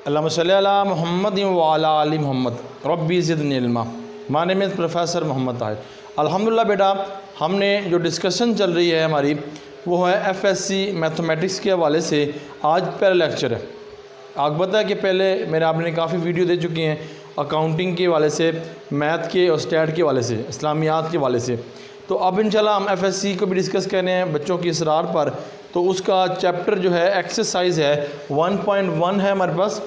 अल्लाहुम्मा सल्ली अला मुहम्मद व अला आलि मुहम्मद रब्बी ज़िदनी इल्मा। My name is professor Mohammad Tahir. अल्हम्दुलिल्लाह बेटा, हमने जो डिस्कशन चल रही है हमारी वो है एफएससी मैथमेटिक्स के हवाले से। आज पहला लेक्चर है। आपको पता है कि पहले मेरे आपने काफ़ी वीडियो दे चुकी हैं अकाउंटिंग के हवाले से, मैथ के और स्टैट के हवाले से, इस्लामियात के हवाले से। तो अब इंशाल्लाह हम एफएससी को भी डिस्कस कर रहे हैं बच्चों की इसरार पर। तो उसका चैप्टर जो है एक्सरसाइज है 1.1 है हमारे पास,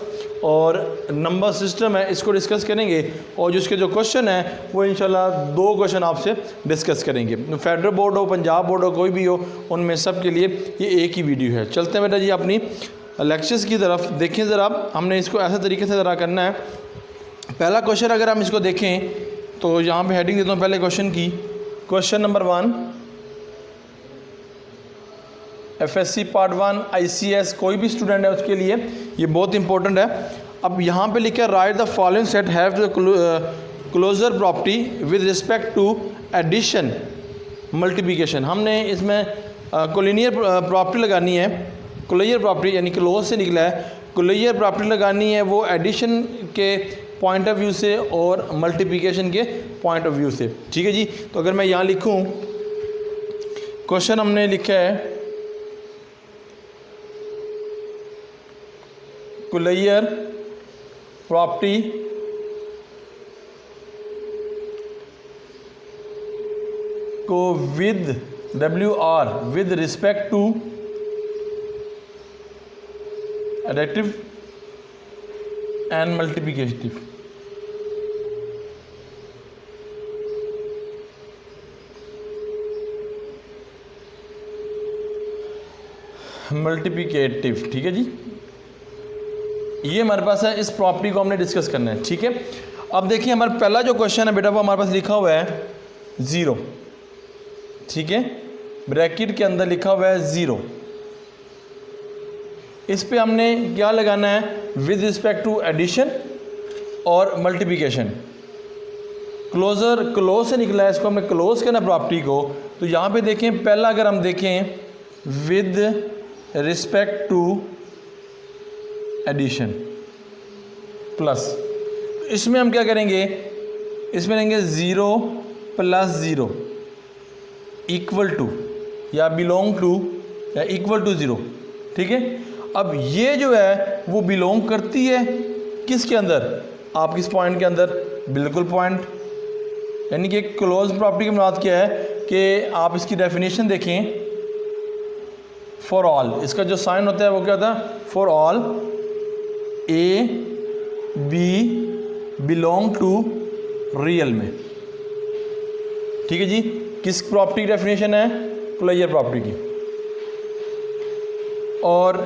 और नंबर सिस्टम है, इसको डिस्कस करेंगे। और जिसके जो क्वेश्चन है वो इंशाल्लाह 2 क्वेश्चन आपसे डिस्कस करेंगे। फेडरल बोर्ड हो, पंजाब बोर्ड हो, कोई भी हो, उनमें सब के लिए ये एक ही वीडियो है। चलते हैं बेटा जी अपनी लेक्चर्स की तरफ। देखें ज़रा, हमने इसको ऐसे तरीके से ज़रा करना है। पहला क्वेश्चन अगर हम इसको देखें तो यहाँ पे हेडिंग देता हूँ पहले क्वेश्चन की। Question number 1, FSc part 1 ICS कोई भी स्टूडेंट है उसके लिए ये बहुत इंपॉर्टेंट है। अब यहाँ पे लिखा है right the following set have the closure property with respect to addition multiplication. हमने इसमें कोलिनियर प्रॉपर्टी लगानी है। कोलिनियर प्रॉपर्टी यानी क्लोज से निकला है, कोलिनियर प्रॉपर्टी लगानी है वो एडिशन के पॉइंट ऑफ व्यू से और मल्टीप्लिकेशन के पॉइंट ऑफ व्यू से। ठीक है जी। तो अगर मैं यहाँ लिखूँ, क्वेश्चन हमने लिखा है कोलिनियर प्रॉपर्टी को with WR with respect to additive and multiplicative. Multiplicative, ठीक है जी। ये हमारे पास है, इस प्रॉपर्टी को हमने डिस्कस करना है। ठीक है। अब देखिए हमारा पहला जो क्वेश्चन है बेटा वो हमारे पास लिखा हुआ है 0। ठीक है, ब्रैकेट के अंदर लिखा हुआ है 0। इस पे हमने क्या लगाना है, विद रिस्पेक्ट टू एडिशन और मल्टीप्लिकेशन। क्लोज से निकला है, इसको हमने क्लोज करना प्रॉपर्टी को। तो यहाँ पे देखें, पहला अगर हम देखें with respect to addition plus, इसमें हम क्या करेंगे, इसमें लेंगे 0 + 0 इक्वल टू या बिलोंग टू या इक्वल टू 0। ठीक है। अब ये जो है वो बिलोंग करती है किसके अंदर, आप किस पॉइंट के अंदर, बिल्कुल पॉइंट। यानी कि क्लोज प्रॉपर्टी की मुराद क्या है कि आप इसकी डेफिनेशन देखें, फॉर ऑल, इसका जो साइन होता है वो क्या होता है, for all A B belong to real में। ठीक है जी। किस प्रॉपर्टी की डेफिनेशन है, क्लोजर प्रॉपर्टी की। और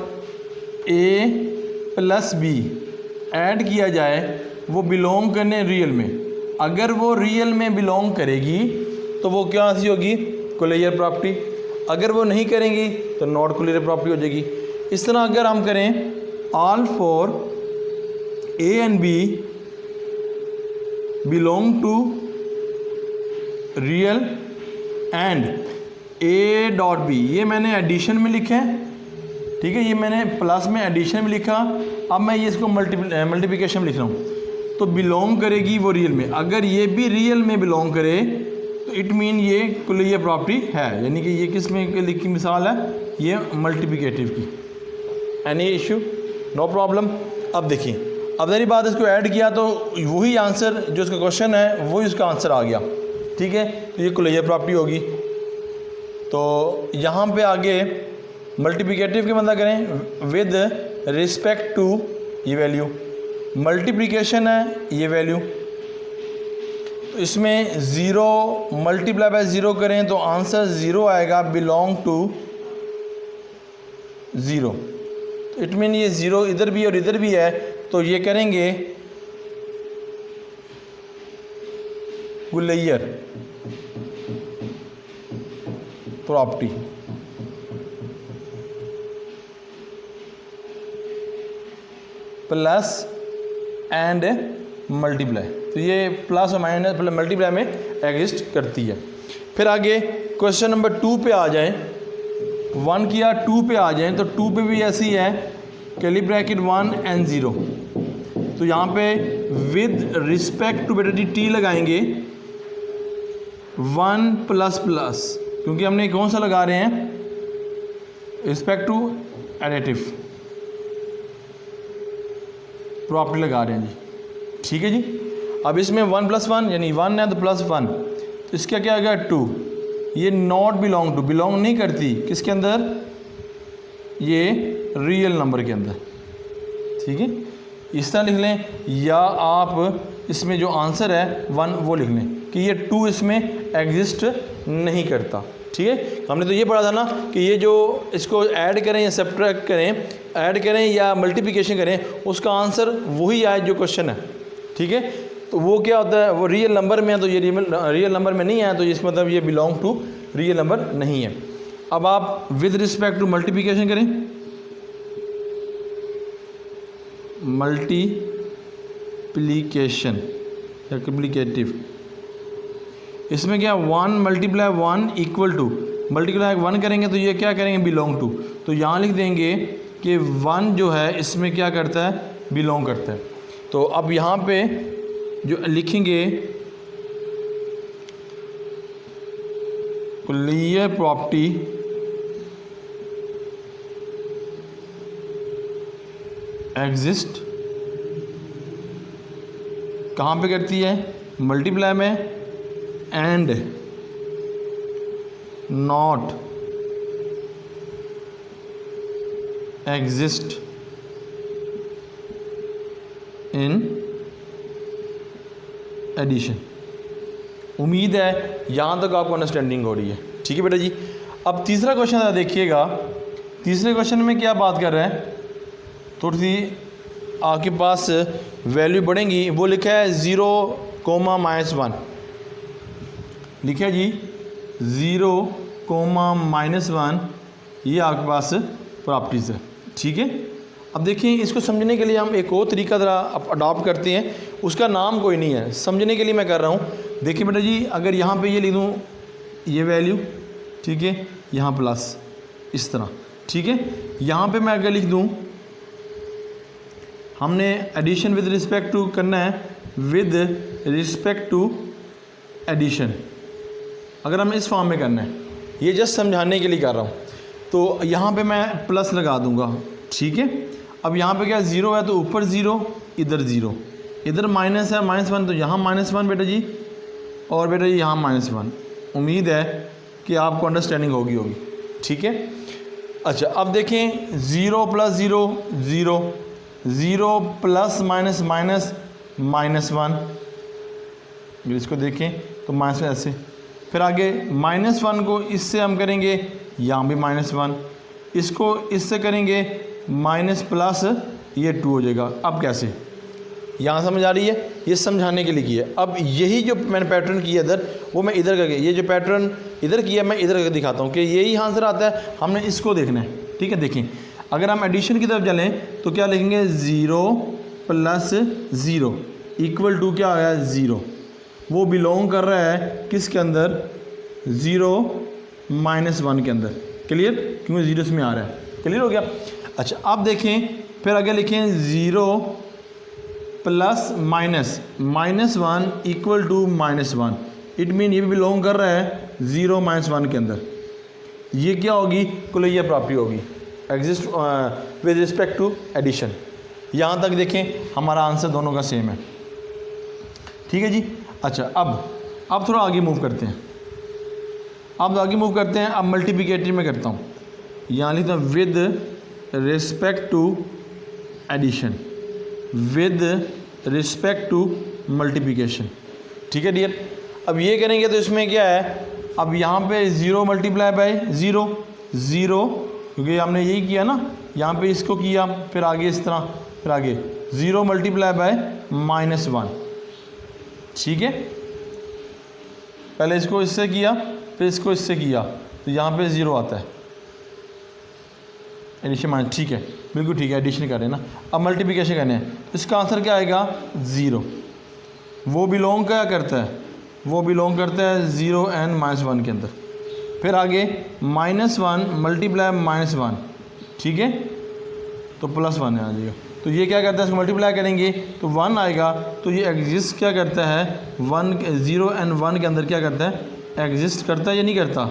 A + B ऐड किया जाए, वो बिलोंग करने रियल में। अगर वो रियल में बिलोंग करेगी तो वो क्या सी होगी, क्लोजर प्रॉपर्टी। अगर वो नहीं करेंगी तो नॉट क्लोजर प्रॉपर्टी हो जाएगी। इस तरह अगर हम करें all for A and B belong to real and A.B, ये मैंने एडिशन में लिखा है। ठीक है, ये मैंने प्लस में एडिशन में लिखा। अब मैं ये इसको मल्टीप्लिकेशन में लिख रहा हूँ। तो बिलोंग करेगी वो रियल में। अगर ये भी रियल में बिलोंग करे तो इट मीन ये क्लोजर प्रॉपर्टी है। यानी कि ये किस में की मिसाल है, ये मल्टीप्लिकेटिव की। Any issue, no problem. अब देखिए, अब मेरी बात, इसको ऐड किया तो वही आंसर जो इसका क्वेश्चन है वही उसका आंसर आ गया। ठीक है, तो ये क्लोजर प्रॉपर्टी होगी। तो यहाँ पे आगे मल्टीप्लिकेटिव के मतलब करें विद रिस्पेक्ट टू ये वैल्यू, मल्टीप्लिकेशन है ये वैल्यू। तो इसमें 0 × 0 करें तो आंसर 0 आएगा, बिलोंग टू 0। तो इट मीन ये 0 इधर भी और इधर भी है, तो ये करेंगे closure property. Plus and multiply, तो ये प्लस और माइनस मल्टीप्लाई में एग्जिस्ट करती है। फिर आगे क्वेश्चन नंबर 2 पे आ जाएं, 1 किया 2 पे आ जाएं, तो 2 पे भी ऐसी है, कर्ली ब्रैकेट 1 and 0, तो यहाँ पे विद रिस्पेक्ट टू बेटा जी टी लगाएंगे 1 प्लस प्लस, क्योंकि हमने कौन सा लगा रहे हैं, रिस्पेक्ट टू एडिटिव प्रॉपर्टी लगा रहे हैं जी। ठीक है जी। अब इसमें 1 + 1 यानी 1 है तो +1, तो इसका क्या आ गया 2। ये नॉट बिलोंग टू, बिलोंग नहीं करती किसके अंदर, ये रियल नंबर के अंदर। ठीक है, इस तरह लिख लें, या आप इसमें जो आंसर है 1 वो लिख लें कि ये 2 इसमें एग्जिस्ट नहीं करता। ठीक है, हमने तो ये पढ़ा था ना कि ये जो इसको ऐड करें या सब्ट्रैक्ट करें, ऐड करें या मल्टीप्लिकेशन करें, उसका आंसर वही आए जो क्वेश्चन है। ठीक है, तो वो क्या होता है, वो रियल नंबर में है तो ये रियल नंबर में नहीं आया तो इसका मतलब ये बिलोंग टू रियल नंबर नहीं है। अब आप विद रिस्पेक्ट टू मल्टीप्लिकेशन करें, मल्टीप्लिकेशन या मल्टीप्लिकेटिव, इसमें क्या 1 × 1 = मल्टीप्लाई 1 करेंगे तो ये क्या करेंगे, बिलोंग टू। तो यहाँ लिख देंगे कि 1 जो है इसमें क्या करता है, बिलोंग करता है। तो अब यहाँ पे जो लिखेंगे कुल्लिय प्रॉपर्टी एग्जिस्ट कहाँ पे करती है, मल्टीप्लाई में, and not exist in addition. उम्मीद है यहाँ तक आपको अंडरस्टैंडिंग हो रही है। ठीक है बेटा जी। अब तीसरा क्वेश्चन देखिएगा, तीसरे क्वेश्चन में क्या बात कर रहे हैं, थोड़ी सी आपके पास वैल्यू बढ़ेंगी। वो लिखा है 0, -1 लिखा है जी, 0, -1 ये आपके पास प्रॉपर्टीज़ है। ठीक है, अब देखिए इसको समझने के लिए हम एक और तरीका ज़रा अडॉप्ट करते हैं, उसका नाम कोई नहीं है, समझने के लिए मैं कर रहा हूँ। देखिए बेटा जी, अगर यहाँ पे ये लिख दूँ ये वैल्यू, ठीक है, यहाँ प्लस इस तरह। ठीक है, यहाँ पे मैं अगर लिख दूँ, हमने एडिशन विद रिस्पेक्ट टू करना है, विद रिस्पेक्ट टू एडिशन, अगर हमें इस फॉर्म में करना है, ये जस्ट समझाने के लिए कर रहा हूँ। तो यहाँ पे मैं प्लस लगा दूँगा। ठीक है, अब यहाँ पे क्या 0 है तो ऊपर 0, इधर 0, इधर माइनस है -1 तो यहाँ -1 बेटा जी, और बेटा जी यहाँ -1। उम्मीद है कि आपको अंडरस्टैंडिंग होगी। ठीक है, अच्छा अब देखें 0 + 0 0, 0 + -1, इसको देखें तो माइनस ऐसे, फिर आगे -1 को इससे हम करेंगे, यहाँ भी -1, इसको इससे करेंगे माइनस प्लस, ये 2 हो जाएगा। अब कैसे, यहाँ समझ आ रही है, ये समझाने के लिए किया। अब यही जो मैंने पैटर्न किया इधर, वो मैं इधर करके, ये जो पैटर्न इधर किया मैं इधर करके दिखाता हूँ कि यही आंसर आता है, हमने इसको देखना है। ठीक है, देखें अगर हम एडिशन की तरफ चलें तो क्या लिखेंगे, 0 + 0 = क्या आया, 0। वो बिलोंग कर रहा है किसके अंदर, 0 -1 के अंदर। क्लियर, क्योंकि 0 इसमें आ रहा है। क्लियर हो गया। अच्छा अब देखें, फिर आगे लिखें 0 + -1 = -1, इट मीन ये भी बिलोंग कर रहा है 0 -1 के अंदर। ये क्या होगी, कुलैया प्रॉपर्टी होगी, exist with respect to addition. यहाँ तक देखें हमारा आंसर दोनों का सेम है। ठीक है जी। अच्छा अब थोड़ा आगे मूव करते हैं, अब मल्टीप्लिकेटिव में करता हूँ। यहाँ लिखता हूँ with respect to addition, with respect to multiplication. ठीक है डियर, अब ये करेंगे तो इसमें क्या है, अब यहाँ पे 0 × 0 0, क्योंकि हमने यही किया ना, यहाँ पे इसको किया, फिर आगे इस तरह, फिर आगे 0 × -1। ठीक है, पहले इसको इससे किया, फिर इसको इससे किया, तो यहाँ पे 0 आता है, एडिशन माइनस। ठीक है, बिल्कुल ठीक है, एडिशन कर रहे हैं ना। अब मल्टीप्लिकेशन करने हैं, इसका आंसर क्या आएगा, 0। वो बिलोंग क्या करता है, वो बिलोंग करता है 0 and -1 के अंदर। फिर आगे -1 × -1, ठीक है, तो +1 आ जाएगा। तो ये क्या करता है, इसको मल्टीप्लाई करेंगे तो 1 आएगा। तो ये एग्जिस्ट क्या करता है, 0 एंड 1 के अंदर क्या करता है, एग्जिस्ट करता है या नहीं करता,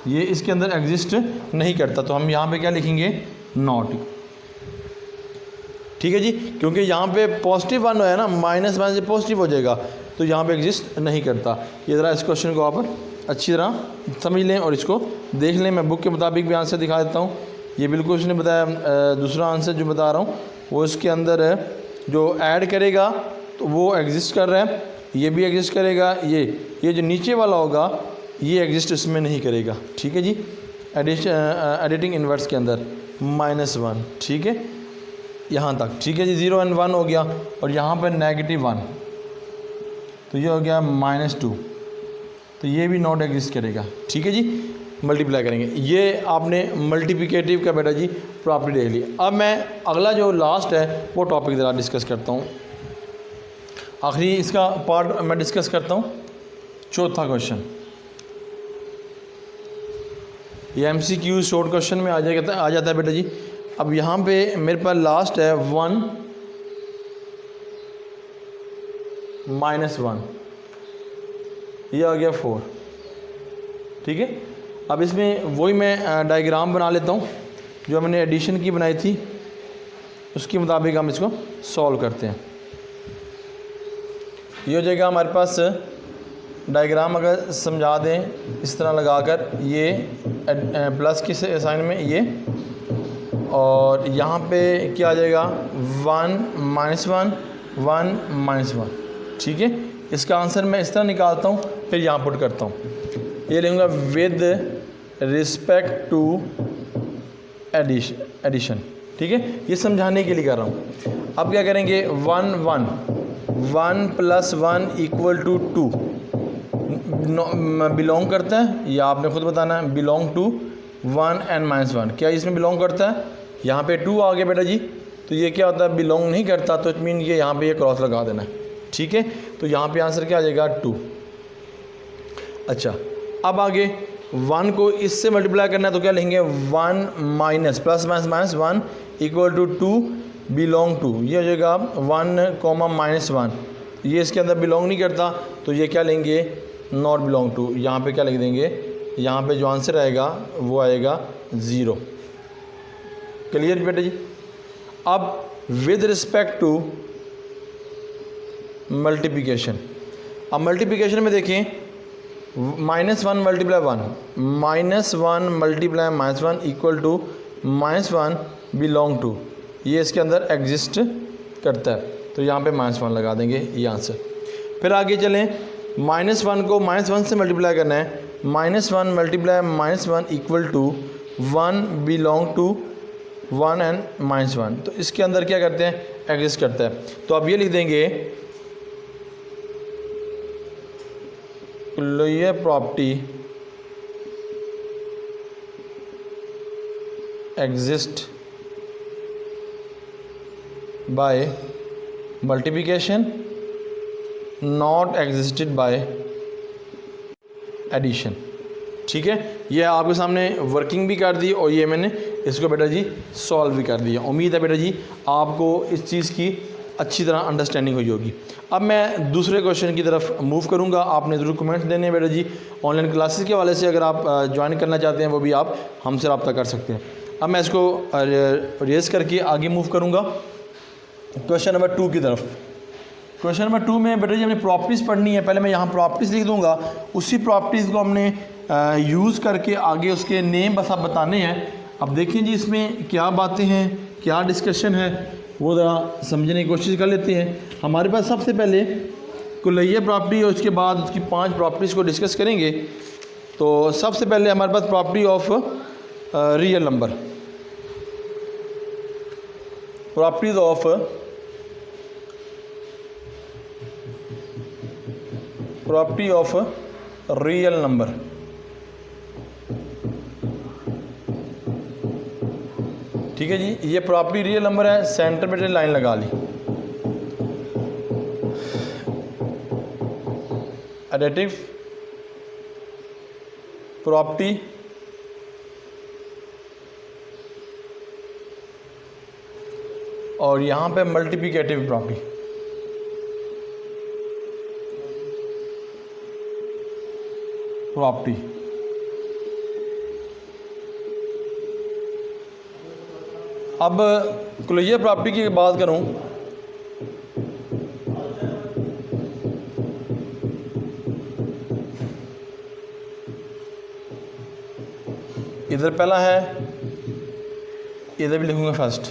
ये इसके अंदर एग्जिस्ट नहीं करता। तो हम यहाँ पे क्या लिखेंगे, नॉट। ठीक है जी, क्योंकि यहाँ पे +1 है ना, -1 से पॉजिटिव हो जाएगा, तो यहाँ पे एग्जिस्ट नहीं करता। ये ज़रा इस क्वेश्चन को आप अच्छी तरह समझ लें और इसको देख लें। मैं बुक के मुताबिक भी आंसर दिखा देता हूँ। ये बिल्कुल उसने बताया, दूसरा आंसर जो बता रहा हूँ वो इसके अंदर जो ऐड करेगा तो वो एग्जिस्ट कर रहा है, ये भी एग्जिस्ट करेगा, ये जो नीचे वाला होगा ये एग्जिस्ट इसमें नहीं करेगा। ठीक है जी, एडिटिंग इन्वर्स के अंदर -1। ठीक है, यहाँ तक ठीक है जी। 0 एंड 1 हो गया और यहाँ पर -1, तो ये हो गया -2, तो ये भी नॉट एग्जिस्ट करेगा। ठीक है जी, मल्टीप्लाई करेंगे। ये आपने मल्टीप्लिकेटिव का बेटा जी प्रॉपर्टी देख ली। अब मैं अगला जो लास्ट है वो टॉपिक ज़रा डिस्कस करता हूँ, आखिरी इसका पार्ट मैं डिस्कस करता हूँ। चौथा क्वेश्चन, ये MCQ शॉर्ट क्वेश्चन में आ जाता है बेटा जी। अब यहाँ पे मेरे पास लास्ट है 1 -1, ये आ गया 4। ठीक है, अब इसमें वही मैं डायग्राम बना लेता हूँ जो मैंने एडिशन की बनाई थी, उसके मुताबिक हम इसको सॉल्व करते हैं। ये हो जाएगा हमारे पास डायग्राम, अगर समझा दें इस तरह लगाकर, ये प्लस के साइन में ये, और यहाँ पे क्या आ जाएगा 1 -1 1 -1। ठीक है, इसका आंसर मैं इस तरह निकालता हूँ, फिर यहाँ पुट करता हूँ। ये लिखूँगा विद रिस्पेक्ट टू एडिशन। ठीक है, ये समझाने के लिए कर रहा हूँ। अब क्या करेंगे, 1 1 1 + 1 = 2 बिलोंग करता है, या आपने खुद बताना है, बिलोंग टू 1 एंड -1। क्या इसमें बिलोंग करता है, यहाँ पे 2 आ गया बेटा जी, तो ये क्या होता है, बिलोंग नहीं करता, तो इट मीन ये यहाँ पे ये क्रॉस लगा देना है। ठीक है, तो यहाँ पे आंसर क्या आ जाएगा 2। अच्छा, अब आगे 1 को इससे मल्टीप्लाई करना है, तो क्या लिखेंगे 1 - +-1 = 2 बिलोंग टू, ये हो जाएगा 1, -1। ये इसके अंदर बिलोंग नहीं करता, तो ये क्या लेंगे, नॉट बिलोंग टू। यहाँ पे क्या लिख देंगे, यहाँ पे जो आंसर आएगा वो आएगा 0। क्लियर बेटा जी। अब विद रिस्पेक्ट टू मल्टीप्लिकेशन, अब मल्टीप्लिकेशन में देखें, -1 × 1 -1 = -1 बिलोंग टू, ये इसके अंदर एग्जिस्ट करता है, तो यहाँ पे -1 लगा देंगे, ये आंसर। फिर आगे चलें, -1 को -1 से मल्टीप्लाई करना है, -1 × -1 = 1 बिलोंग टू 1 एंड -1, तो इसके अंदर क्या करते हैं, एग्जिस्ट करता है। तो अब ये लिख देंगे, ये property exist by multiplication, not existed by addition. ठीक है, ये आपके सामने वर्किंग भी कर दी और ये मैंने इसको बेटा जी सॉल्व भी कर दिया। उम्मीद है बेटा जी आपको इस चीज़ की अच्छी तरह अंडरस्टैंडिंग हुई होगी। अब मैं दूसरे क्वेश्चन की तरफ मूव करूंगा। आपने ज़रूर कमेंट्स देने हैं बेटा जी। ऑनलाइन क्लासेस के हवाले से अगर आप ज्वाइन करना चाहते हैं वो भी आप हमसे रब्ता कर सकते हैं। अब मैं इसको रेस करके आगे मूव करूंगा क्वेश्चन नंबर 2 की तरफ। क्वेश्चन नंबर 2 में बेटा जी हमने प्रॉपर्टीज़ पढ़नी है। पहले मैं यहाँ प्रॉपर्टीज़ लिख दूँगा, उसी प्रॉपर्टीज़ को हमने यूज़ करके आगे उसके नेम बस आप बताने हैं। अब देखें जी इसमें क्या बातें हैं, क्या डिस्कशन है, वो ज़रा समझने की कोशिश कर लेते हैं। हमारे पास सबसे पहले कुलैया प्रॉपर्टी और उसके बाद उसकी 5 प्रॉपर्टीज़ को डिस्कस करेंगे। तो सबसे पहले हमारे पास property of real number, properties of property of real number. ठीक है जी, ये प्रॉपर्टी रियल नंबर है। सेंटर पे लाइन लगा ली। एडिटिव प्रॉपर्टी और यहाँ पे मल्टीप्लिकेटिव प्रॉपर्टी। अब क्लोजर प्रॉपर्टी की बात करूं, इधर पहला है, इधर भी लिखूंगा फर्स्ट।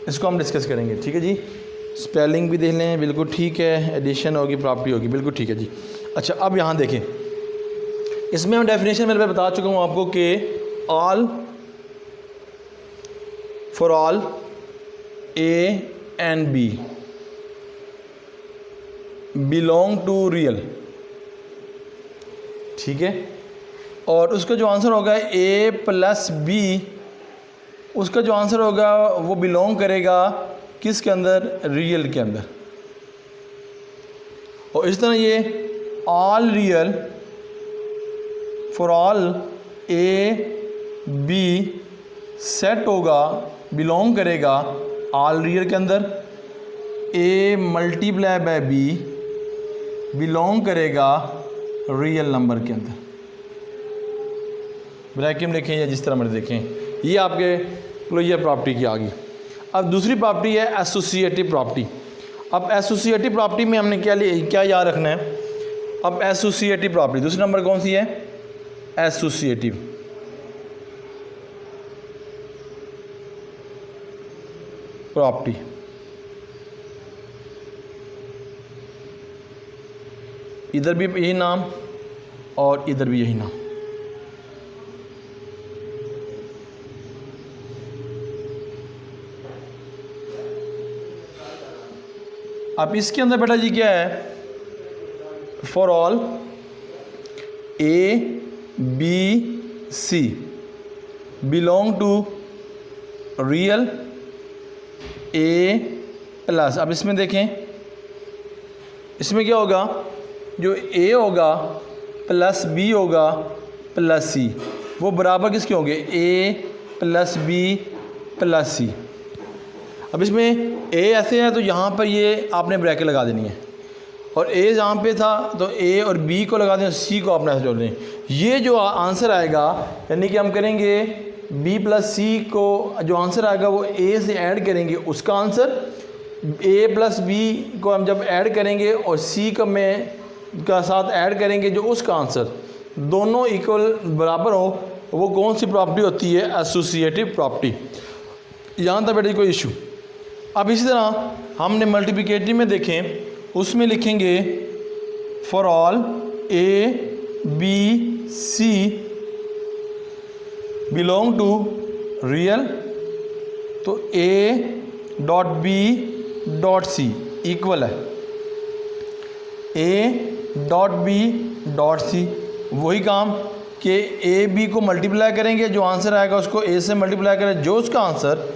इसको हम डिस्कस करेंगे, ठीक है जी। स्पेलिंग भी देख लें, बिल्कुल ठीक है। एडिशन होगी, प्रॉपर्टी होगी, बिल्कुल ठीक है जी। अच्छा, अब यहाँ देखें, इसमें हम डेफिनेशन मेरे पे बता चुका हूँ आपको कि all for all A and B belong to real, ठीक है। और उसका जो आंसर होगा ए प्लस बी, उसका जो आंसर होगा वो बिलोंग करेगा किसके अंदर? रियल के अंदर। और इस तरह ये all real for all A B set होगा, बिलोंग करेगा ऑल रियल के अंदर। A multiply by B belong करेगा रियल नंबर के अंदर। ब्रैकेट में लिखें या जिस तरह मर्जी देखें, ये आपके क्लोजर प्रॉपर्टी की आ गई। अब दूसरी प्रॉपर्टी है एसोसिएटिव प्रॉपर्टी। अब एसोसिएटिव प्रॉपर्टी में हमने क्या याद रखना है? अब एसोसिएटिव प्रॉपर्टी दूसरे नंबर कौन सी है? एसोसिएटिव। प्रॉपर्टी इधर भी यही नाम और इधर भी यही नाम। अब इसके अंदर बेटा जी क्या है? For all A B C belong to real A plus. अब इसमें देखें, इसमें क्या होगा? जो ए होगा प्लस बी होगा प्लस सी, वो बराबर किसके होंगे? A plus B plus C. अब इसमें ए ऐसे है तो यहाँ पर ये आपने ब्रैकेट लगा देनी है, और ए जहाँ पे था तो ए और बी को लगा दें, सी को अपने जोड़ दें। ये जो आंसर आएगा, यानी कि हम करेंगे बी प्लस सी को, जो आंसर आएगा वो ए से ऐड करेंगे, उसका आंसर ए प्लस बी को हम जब ऐड करेंगे और सी का में का साथ ऐड करेंगे, जो उसका आंसर दोनों इक्वल बराबर हो, वो कौन सी प्रॉपर्टी होती है? Associative property. यहाँ तक बेटे कोई इशू। अब इसी तरह हमने मल्टीप्लिकेटिव में देखें, उसमें लिखेंगे for all A B C belong to real, तो A dot B dot C equal है A dot B dot C. वही काम कि ए बी को मल्टीप्लाई करेंगे, जो आंसर आएगा उसको ए से मल्टीप्लाई करें, जो उसका आंसर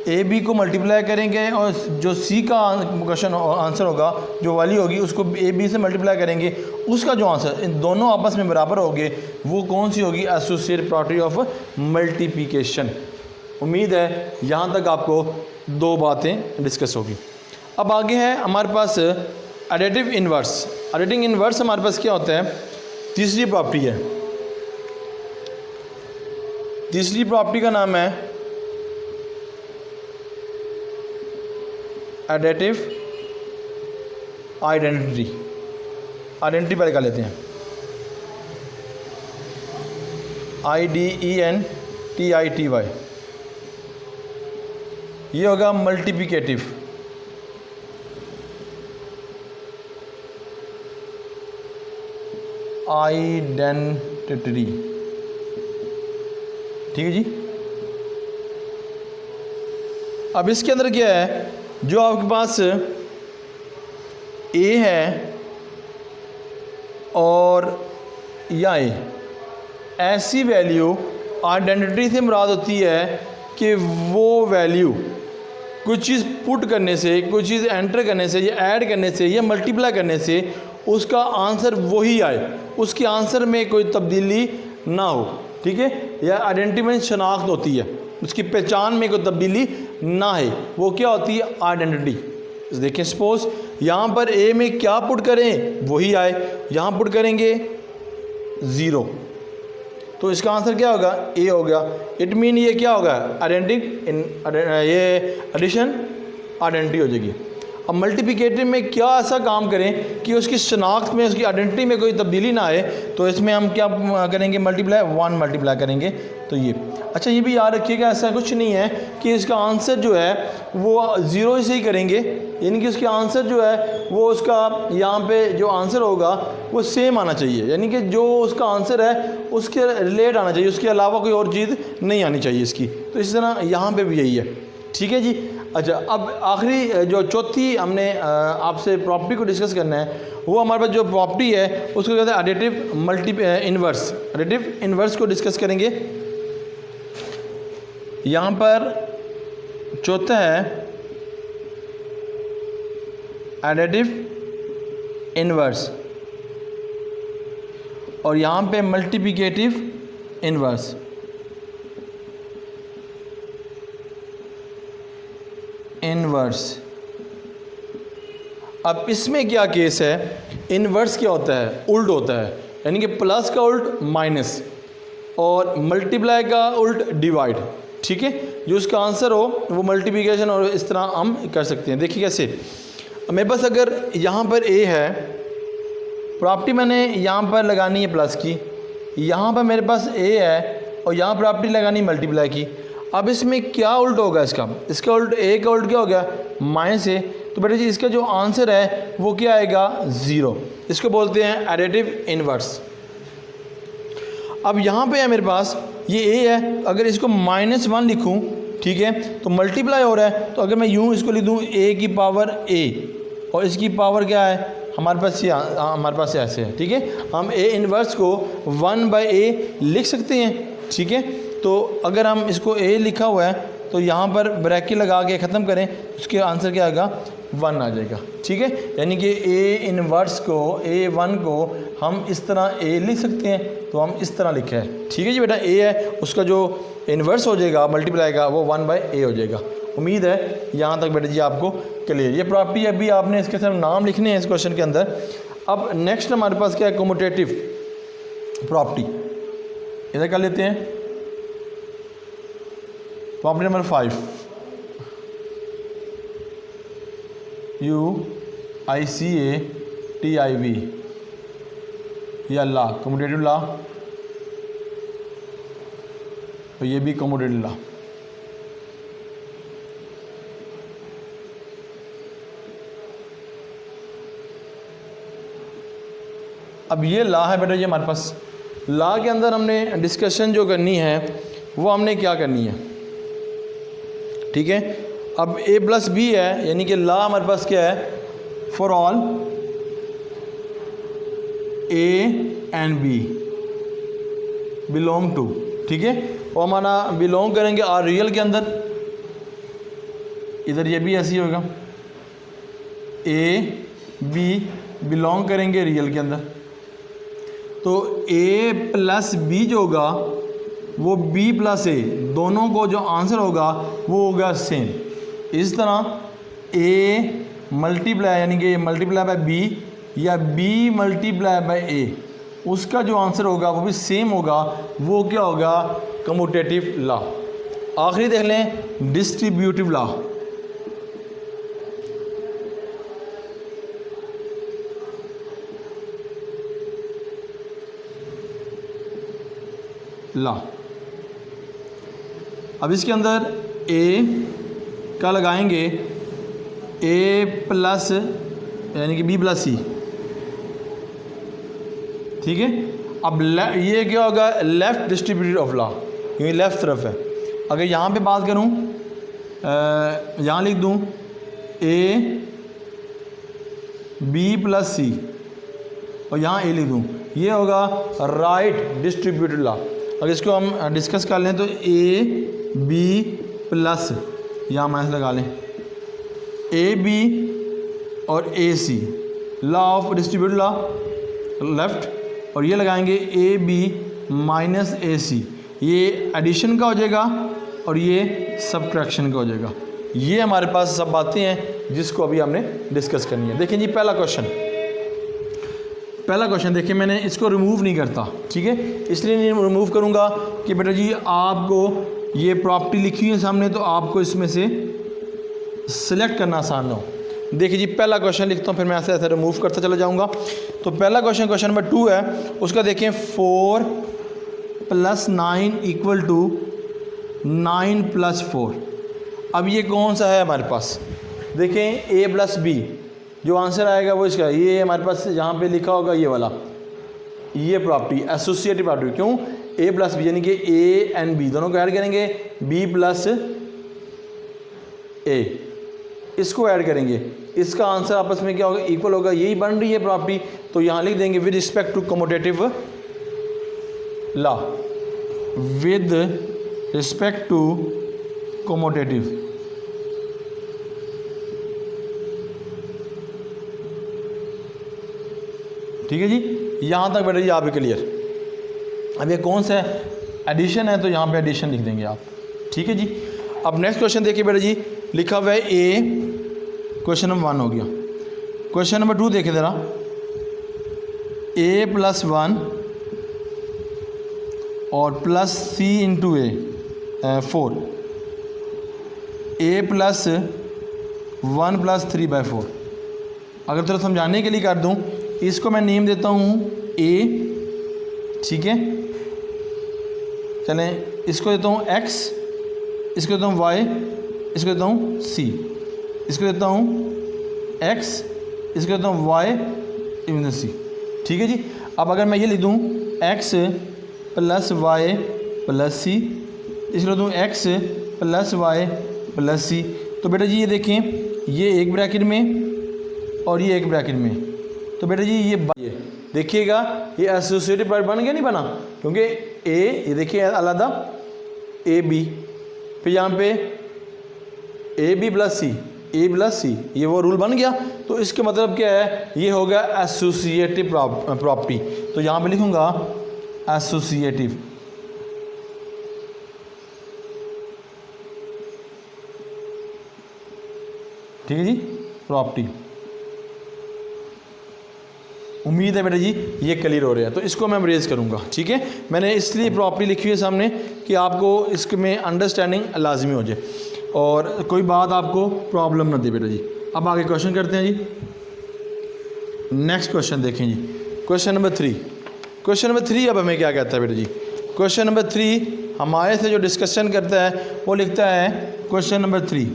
ए बी को मल्टीप्लाई करेंगे, और जो सी का क्वेश्चन आंसर होगा, जो वाली होगी, उसको ए बी से मल्टीप्लाई करेंगे, उसका जो आंसर इन दोनों आपस में बराबर होंगे, वो कौन सी होगी? Associative property of multiplication. उम्मीद है यहाँ तक आपको दो बातें डिस्कस होगी। अब आगे है हमारे पास एडिटिव इन्वर्स। एडिटिव इन्वर्स हमारे पास क्या होता है? तीसरी प्रॉपर्टी है। तीसरी प्रॉपर्टी का नाम है एडिटिव आइडेंटिटी। आइडेंटिटी पहले कर लेते हैं, IDENTITY। ये होगा मल्टीप्लिकेटिव। आइडेंटिटी, ठीक है जी। अब इसके अंदर क्या है? जो आपके पास ए है और या ए, ऐसी वैल्यू आइडेंटिटी से मुराद होती है कि वो वैल्यू कुछ चीज़ पुट करने से, कुछ चीज़ एंटर करने से, या ऐड करने से, या मल्टीप्लाई करने से उसका आंसर वही आए, उसके आंसर में कोई तब्दीली ना हो, ठीक है। या आइडेंटिटी शनाख्त होती है, उसकी पहचान में कोई तब्दीली ना है, वो क्या होती है? आइडेंटिटी। देखें सपोज यहाँ पर ए में क्या पुट करें वही आए, यहाँ पुट करेंगे 0, तो इसका आंसर क्या होगा? ए हो गया। इट मीन ये क्या होगा? आइडेंटिटी, ये एडिशन आइडेंटिटी हो जाएगी। अब मल्टीप्लिकेटिव में क्या ऐसा काम करें कि उसकी शनाख्त में, उसकी आइडेंटिटी में कोई तब्दीली ना आए, तो इसमें हम क्या करेंगे? मल्टीप्लाई, 1 मल्टीप्लाई करेंगे, तो ये। अच्छा ये भी याद रखिएगा, ऐसा कुछ नहीं है कि इसका आंसर जो है वो 0 से ही करेंगे, यानी कि उसके आंसर जो है वो उसका यहाँ पे जो आंसर होगा वो सेम आना चाहिए, यानी कि जो उसका आंसर है उसके रिलेट आना चाहिए, उसके अलावा कोई और चीज़ नहीं आनी चाहिए इसकी। तो इस तरह यहाँ पे भी यही है, ठीक है जी। अच्छा अब आखिरी जो चौथी हमने आपसे प्रॉपर्टी को डिस्कस करना है, वो हमारे पास जो प्रॉपर्टी है उसको कहते हैं एडिटिव इन्वर्स। एडिटिव इन्वर्स को डिस्कस करेंगे। यहाँ पर चौथा है एडिटिव इन्वर्स और यहाँ पे मल्टीप्लिकेटिव इन्वर्स। इन्वर्स, अब इसमें क्या केस है? इन्वर्स क्या होता है? उल्ट होता है, यानी कि प्लस का उल्ट माइनस और मल्टीप्लाई का उल्ट डिवाइड, ठीक है। जो उसका आंसर हो वो मल्टीप्लिकेशन और इस तरह हम कर सकते हैं। देखिए कैसे, मेरे पास अगर यहाँ पर ए है, प्रॉपर्टी मैंने यहाँ पर लगानी है प्लस की, यहाँ पर मेरे पास ए है और यहाँ प्रॉपर्टी लगानी मल्टीप्लाई की। अब इसमें क्या उल्ट होगा? इसका उल्ट, ए का उल्ट क्या हो गया? माइनस ए। तो बेटा जी इसका जो आंसर है वो क्या आएगा? 0। इसको बोलते हैं एडिटिव इन्वर्स। अब यहाँ पे है मेरे पास ये ए है, अगर इसको -1 लिखूँ, ठीक है, तो मल्टीप्लाई हो रहा है, तो अगर मैं यूँ इसको लिख दूँ ए की पावर ए और इसकी पावर क्या है हमारे पास ऐसे है, ठीक है। हम ए इन्वर्स को 1/a लिख सकते हैं, ठीक है। तो अगर हम इसको ए लिखा हुआ है तो यहाँ पर ब्रैकेट लगा के ख़त्म करें, उसके आंसर क्या आएगा? 1 आ जाएगा, ठीक है। यानी कि ए इन्वर्स को, A1 को हम इस तरह ए लिख सकते हैं, तो हम इस तरह लिखे है, ठीक है जी बेटा। ए है, उसका जो इन्वर्स हो जाएगा मल्टीप्लाई का वो 1/a हो जाएगा। उम्मीद है यहाँ तक बेटा जी आपको क्लियर। ये प्रॉपर्टी अभी आपने इसके सिर्फ नाम लिखने हैं इस क्वेश्चन के अंदर। अब नेक्स्ट हमारे पास क्या है? Commutative property. इधर कर लेते हैं प्रॉपर्टी नंबर 5, UICATIV, या लॉ, कम्यूटेटिव लॉ, तो ये भी कम्यूटेटिव लॉ। अब ये लॉ है बेटा, ये हमारे पास लॉ के अंदर हमने डिस्कशन जो करनी है वो हमने क्या करनी है, ठीक है। अब A+B है, यानी कि लॉ हमारे पास क्या है? For all A and B belong to, ठीक है। और हमारा बिलोंग करेंगे आर रियल के अंदर, इधर ये भी ऐसे ही होगा, A B बिलोंग करेंगे रियल के अंदर। तो A+B जो होगा वो B+A, दोनों को जो आंसर होगा वो होगा सेम। इस तरह A मल्टीप्लाई, यानी कि मल्टीप्लाई बाय B या B मल्टीप्लाई बाय A, उसका जो आंसर होगा वो भी सेम होगा, वो क्या होगा? Commutative law. आखिरी देख लें डिस्ट्रीब्यूटिव लॉ। अब इसके अंदर A का लगाएंगे A+ यानी कि B+C, ठीक है। अब ये क्या होगा? लेफ़्ट डिस्ट्रीब्यूटेड ऑफ लॉ, ये लेफ़्ट तरफ है। अगर यहाँ पे बात करूँ, यहाँ लिख दूँ AB+C और यहाँ A लिख दूँ, ये होगा राइट डिस्ट्रीब्यूटेड लॉ। अगर इसको हम डिस्कस कर लें तो AB+, यहाँ माइनस लगा लें, AB और AC, law of distribute law left, और ये लगाएंगे ए बी माइनस ए सी, ये एडिशन का हो जाएगा और ये सब्ट्रैक्शन का हो जाएगा। ये हमारे पास सब बातें हैं जिसको अभी हमने डिस्कस करनी है। देखिए जी पहला क्वेश्चन देखिए, मैंने इसको रिमूव नहीं करता, ठीक है, इसलिए नहीं रिमूव करूँगा कि बेटा जी आपको ये प्रॉपर्टी लिखी हुई है सामने, तो आपको इसमें से सिलेक्ट करना आसान ना हो। देखिए जी पहला क्वेश्चन लिखता हूँ, फिर मैं ऐसे ऐसे रिमूव करता चला जाऊँगा। तो पहला क्वेश्चन नंबर 2 है, उसका देखें 4 + 9 = 9 + 4। अब ये कौन सा है हमारे पास, देखें a + b, जो आंसर आएगा वो इसका, ये हमारे पास जहाँ पे लिखा होगा ये वाला, ये प्रॉपर्टी एसोसिएटिव प्रॉपर्टी। क्यों, a + b यानी कि a एंड b दोनों को ऐड करेंगे, b + a इसको ऐड करेंगे, इसका आंसर आपस में क्या होगा, इक्वल होगा। यही बन रही है प्रॉपर्टी, तो यहाँ लिख देंगे with respect to commutative law, with respect to commutative. ठीक है जी, यहाँ तक बेटा जी आप भी क्लियर। अब ये कौन सा है, एडिशन है, तो यहाँ पे एडिशन लिख देंगे आप। ठीक है जी, अब नेक्स्ट क्वेश्चन देखिए बेटा जी, लिखा हुआ है ए, क्वेश्चन नंबर 1 हो गया। क्वेश्चन नंबर 2 देखें ज़रा, a + 1 और प्लस c × a 4, a + 1 + 3/4। अगर थोड़ा समझाने के लिए कर दूं, इसको मैं नेम देता हूं a, ठीक है, चलें, इसको देता हूं x, इसको देता हूं y, इसको देता हूं c, इसको देता हूं x, इसको देता हूं y = c। ठीक है जी, अब अगर मैं ये लिख दूं x + y + c, इसको दूं x + y + c, तो बेटा जी ये देखें, ये एक ब्रैकेट में और ये एक ब्रैकेट में, तो बेटा जी ये देखिएगा ये एसोसिएटिव प्रॉपर्टी बन गया, नहीं बना, क्योंकि a ये देखिए अलग a b, फिर यहाँ पे a b + c, a + c, ये वो रूल बन गया। तो इसका मतलब क्या है, ये हो गया एसोसिएटिव प्रॉपर्टी। तो यहाँ पे लिखूँगा एसोसिएटिव, ठीक है जी, प्रॉपर्टी। उम्मीद है बेटा जी ये क्लियर हो रहा है। तो इसको मैं रेज करूँगा, ठीक है, मैंने इसलिए प्रॉपर्टी लिखी हुई है सामने कि आपको इसमें अंडरस्टैंडिंग लाजमी हो जाए और कोई बात आपको प्रॉब्लम ना दे बेटा जी। अब आगे क्वेश्चन करते हैं जी। नेक्स्ट क्वेश्चन देखें जी, क्वेश्चन नंबर 3। क्वेश्चन नंबर 3 अब हमें क्या कहता है बेटा जी, क्वेश्चन नंबर 3 हमारे से जो डिस्कशन करता है वो लिखता है क्वेश्चन नंबर 3,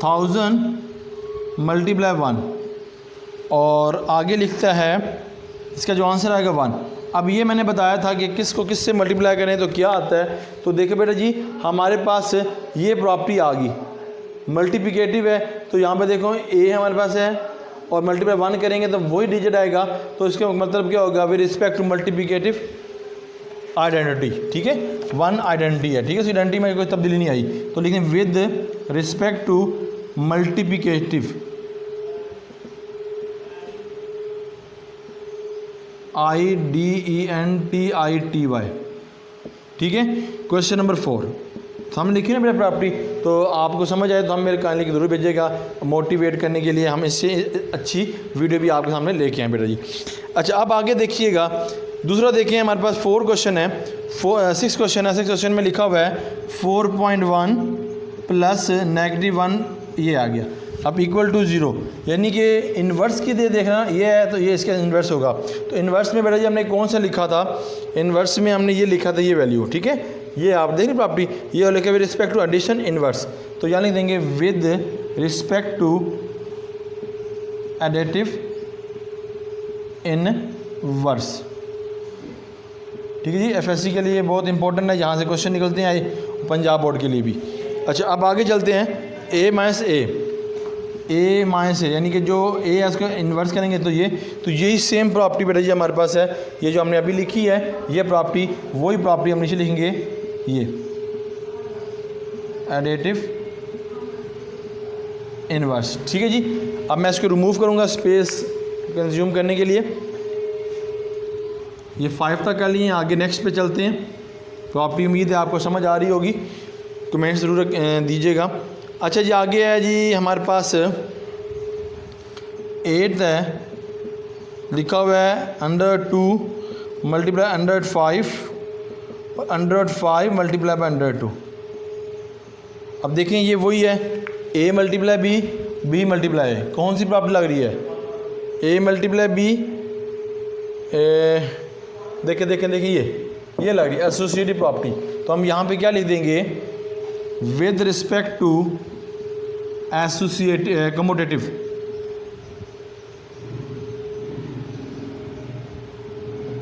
1000 × 1, और आगे लिखता है इसका जो आंसर आएगा 1। अब ये मैंने बताया था कि किसको किससे मल्टीप्लाई करें तो क्या आता है। तो देखिए बेटा जी हमारे पास ये प्रॉपर्टी आ गई, मल्टीप्लिकेटिव है, तो यहाँ पे देखो a हमारे पास है और मल्टीप्लाई 1 करेंगे तो वही डिजिट आएगा। तो इसका मतलब क्या होगा, with respect to multiplicative identity, ठीक है, 1 आइडेंटिटी है, ठीक है, इस आइडेंटिटी में कोई तब्दीली नहीं आई। तो लिखें with respect to multiplicative IDENTITY, ठीक है। क्वेश्चन नंबर 4 सामने लिखिए ना मेरा प्रॉपर्टी, तो आपको समझ आए तो हम मेरे कान की ज़रूर भेजिएगा, मोटिवेट करने के लिए हम इससे अच्छी वीडियो भी आपके सामने लेके आए बेटा जी। अच्छा अब आगे देखिएगा, दूसरा देखिए हमारे पास 4 क्वेश्चन है, 6 क्वेश्चन है। 6 क्वेश्चन में लिखा हुआ है 4.1 + -1 ये आ गया, अब = 0, यानी कि इन्वर्स की दे देखना ये है तो ये इसका इन्वर्स होगा। तो इन्वर्स में बेटा जी हमने कौन सा लिखा था, इन्वर्स में हमने ये लिखा था ये वैल्यू, ठीक है, ये आप देखें प्रॉपर्टी, ये लिखा with respect to addition inverse, तो यहाँ लिख देंगे with respect to additive inverse, ठीक है जी। FSC के लिए बहुत इंपॉर्टेंट है, यहाँ से क्वेश्चन निकलते हैं पंजाब बोर्ड के लिए भी। अच्छा अब आगे चलते हैं, a - a यानी कि जो a है उसको इन्वर्स करेंगे तो यही सेम प्रॉपर्टी बेटा जी हमारे पास है, ये जो हमने अभी लिखी है ये प्रॉपर्टी, वही प्रॉपर्टी हम नीचे लिखेंगे, ये एडिटिव इनवर्स। ठीक है जी, अब मैं इसको रिमूव करूँगा स्पेस कंज्यूम करने के लिए। ये 5 तक कर लिए, आगे नेक्स्ट पे चलते हैं। तो आपकी उम्मीद है आपको समझ आ रही होगी, कमेंट ज़रूर दीजिएगा। अच्छा जी, आगे है जी हमारे पास 8 है, लिखा हुआ है √2 मल्टीप्लाई √5 और √5 मल्टीप्लाई बाई √2। अब देखें ये वही है, a multiply b multiply a। कौन सी प्रॉपर्टी लग रही है? a मल्टीप्लाई b, देखें ये लग रही है एसोसिएटिव प्रॉपर्टी। तो हम यहाँ पे क्या लिख देंगे? With respect to associative commutative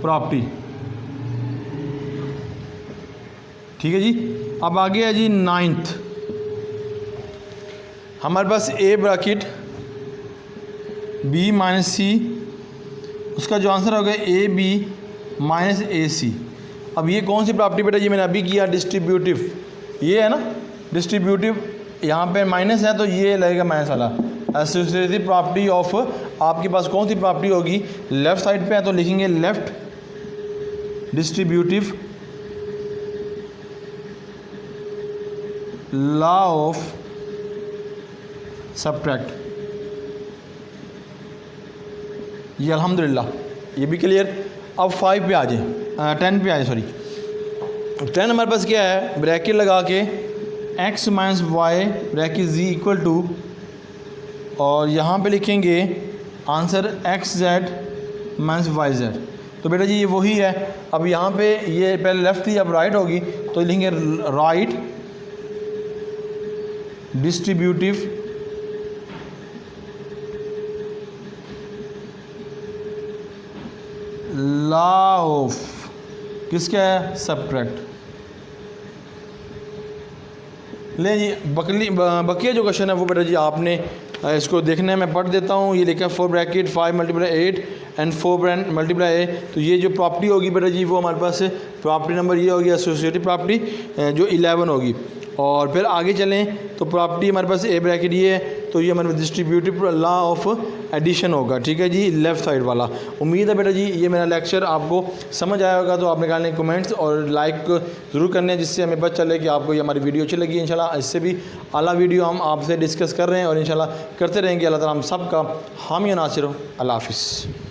property. ठीक है जी, अब आगे है जी 9th। हमारे पास a bracket b minus C, उसका जो आंसर होगा ए बी माइनस ए सी। अब ये कौन सी प्रॉपर्टी बेटा? ये मैंने अभी किया डिस्ट्रीब्यूटिव, ये है ना डिस्ट्रीब्यूटिव, यहाँ पे माइनस है तो ये लगेगा माइनस वाला। एसोसिएटिव प्रॉपर्टी ऑफ, आपके पास कौन सी प्रॉपर्टी होगी? लेफ़्ट साइड पे है तो लिखेंगे left distributive law of subtract. ये अल्हम्दुलिल्लाह ये भी क्लियर। अब 5 पे आ जाए, 10 पे आ जाए, सॉरी 10 हमारे पास क्या है? ब्रैकेट लगा के x minus y bracket z equal to, और यहाँ पे लिखेंगे आंसर xz माइनस yz। तो बेटा जी ये वही है। अब यहाँ पे ये पहले लेफ़्ट थी, अब राइट होगी, तो लिखेंगे राइट डिस्ट्रीब्यूटिव लॉ ऑफ किसका है? सबट्रैक्ट। ले जी बकिया जो क्वेश्चन है वो बेटा जी आपने इसको देखने में पढ़ देता हूँ। ये लिखा है 4 ब्रैकेट 5 मल्टीप्लाई 8 एंड 4 मल्टीप्लाई 8। तो ये जो प्रॉपर्टी होगी बेटा जी वो हमारे पास प्रॉपर्टी नंबर ये होगी एसोसिएटिव प्रॉपर्टी जो 11 होगी। और फिर आगे चलें तो प्रॉपर्टी हमारे पास ए ब्रैकेट ये है, तो ये हमारे डिस्ट्रीब्यूटिव लॉ ऑफ एडिशन होगा। ठीक है जी, लेफ़्ट साइड वाला। उम्मीद है बेटा जी ये मेरा लेक्चर आपको समझ आया होगा। तो आप निकालने कमेंट्स और लाइक ज़रूर करने, जिससे हमें पता चले कि आपको ये हमारी वीडियो अच्छी लगी। इंशाल्लाह इससे भी आला वीडियो हम आपसे डिस्कस कर रहे हैं और इंशाल्लाह करते रहेंगे। अल्लाह ताला हम सब का हामी नासिर हो। अल्लाह हाफ़िज़।